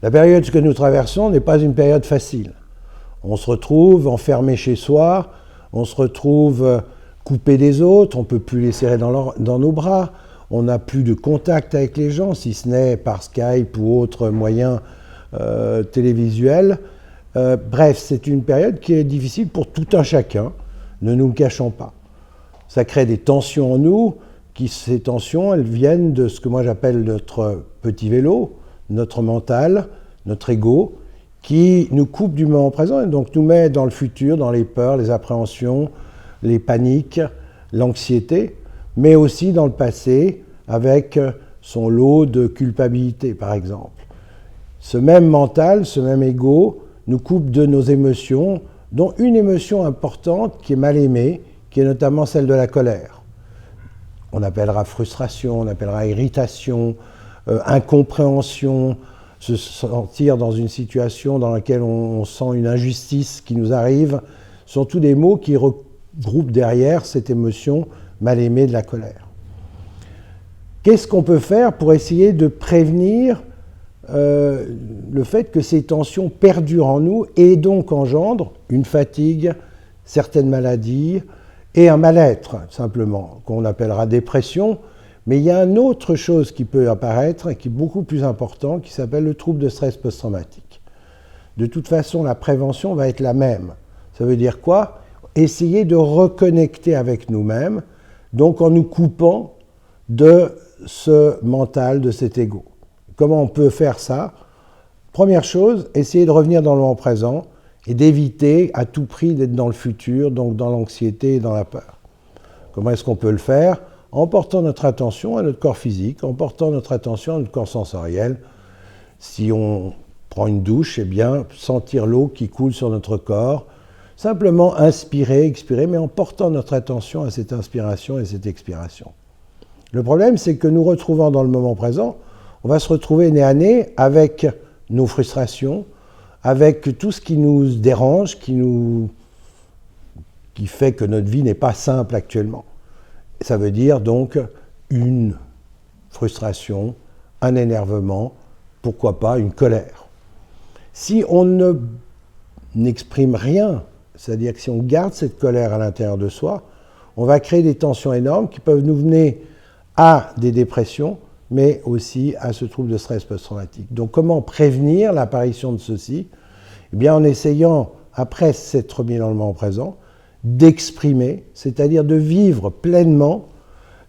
La période que nous traversons n'est pas une période facile. On se retrouve enfermé chez soi, on se retrouve coupé des autres, on ne peut plus les serrer dans nos bras, on n'a plus de contact avec les gens, si ce n'est par Skype ou autres moyens télévisuels. Bref, c'est une période qui est difficile pour tout un chacun, ne nous le cachons pas. Ça crée des tensions en nous, ces tensions, elles viennent de ce que moi j'appelle notre petit vélo, notre mental, notre ego, qui nous coupe du moment présent et donc nous met dans le futur, dans les peurs, les appréhensions, les paniques, l'anxiété, mais aussi dans le passé avec son lot de culpabilité, par exemple. Ce même mental, ce même ego, nous coupe de nos émotions, dont une émotion importante qui est mal aimée, qui est notamment celle de la colère. On appellera frustration, on appellera irritation, incompréhension, se sentir dans une situation dans laquelle on sent une injustice qui nous arrive, sont tous des mots qui regroupent derrière cette émotion mal aimée de la colère. Qu'est-ce qu'on peut faire pour essayer de prévenir le fait que ces tensions perdurent en nous et donc engendrent une fatigue, certaines maladies et un mal-être, simplement, qu'on appellera dépression. Mais il y a une autre chose qui peut apparaître et qui est beaucoup plus important, qui s'appelle le trouble de stress post-traumatique. De toute façon, la prévention va être la même. Ça veut dire quoi? Essayer de reconnecter avec nous-mêmes, donc en nous coupant de ce mental, de cet ego. Comment on peut faire ça? Première chose, essayer de revenir dans le moment présent et d'éviter à tout prix d'être dans le futur, donc dans l'anxiété et dans la peur. Comment est-ce qu'on peut le faire? En portant notre attention à notre corps physique, en portant notre attention à notre corps sensoriel. Si on prend une douche, eh bien, sentir l'eau qui coule sur notre corps, simplement inspirer, expirer, mais en portant notre attention à cette inspiration et cette expiration. Le problème, c'est que nous retrouvant dans le moment présent, on va se retrouver nez à nez avec nos frustrations, avec tout ce qui nous dérange, qui fait que notre vie n'est pas simple actuellement. Ça veut dire donc une frustration, un énervement, pourquoi pas une colère. Si on n'exprime rien, c'est-à-dire que si on garde cette colère à l'intérieur de soi, on va créer des tensions énormes qui peuvent nous mener à des dépressions, mais aussi à ce trouble de stress post-traumatique. Donc comment prévenir l'apparition de ceci? Eh bien en essayant, après s'être remis dans le moment présent, d'exprimer, c'est-à-dire de vivre pleinement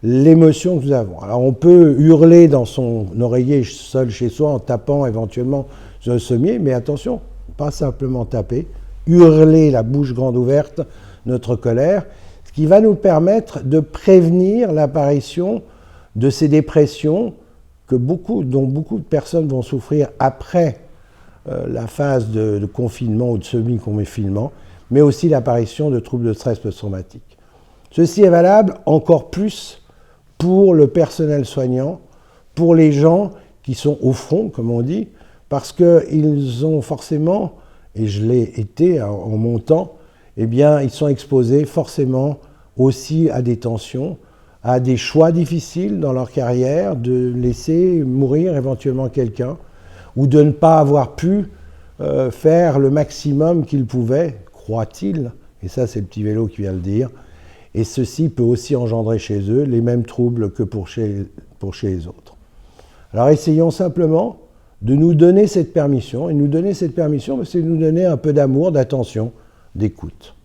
l'émotion que nous avons. Alors on peut hurler dans son oreiller seul chez soi en tapant éventuellement sur le sommier, mais attention, pas simplement taper, hurler la bouche grande ouverte notre colère, ce qui va nous permettre de prévenir l'apparition de ces dépressions dont beaucoup de personnes vont souffrir après la phase de confinement ou de semi-confinement, mais aussi l'apparition de troubles de stress post-traumatique. Ceci est valable encore plus pour le personnel soignant, pour les gens qui sont au front, comme on dit, parce qu'ils ont forcément, et je l'ai été en montant, eh bien, ils sont exposés forcément aussi à des tensions, à des choix difficiles dans leur carrière, de laisser mourir éventuellement quelqu'un, ou de ne pas avoir pu faire le maximum qu'ils pouvaient, croit-il, et ça c'est le petit vélo qui vient le dire, et ceci peut aussi engendrer chez eux les mêmes troubles que pour chez les autres. Alors essayons simplement de nous donner cette permission, et nous donner cette permission, c'est nous donner un peu d'amour, d'attention, d'écoute.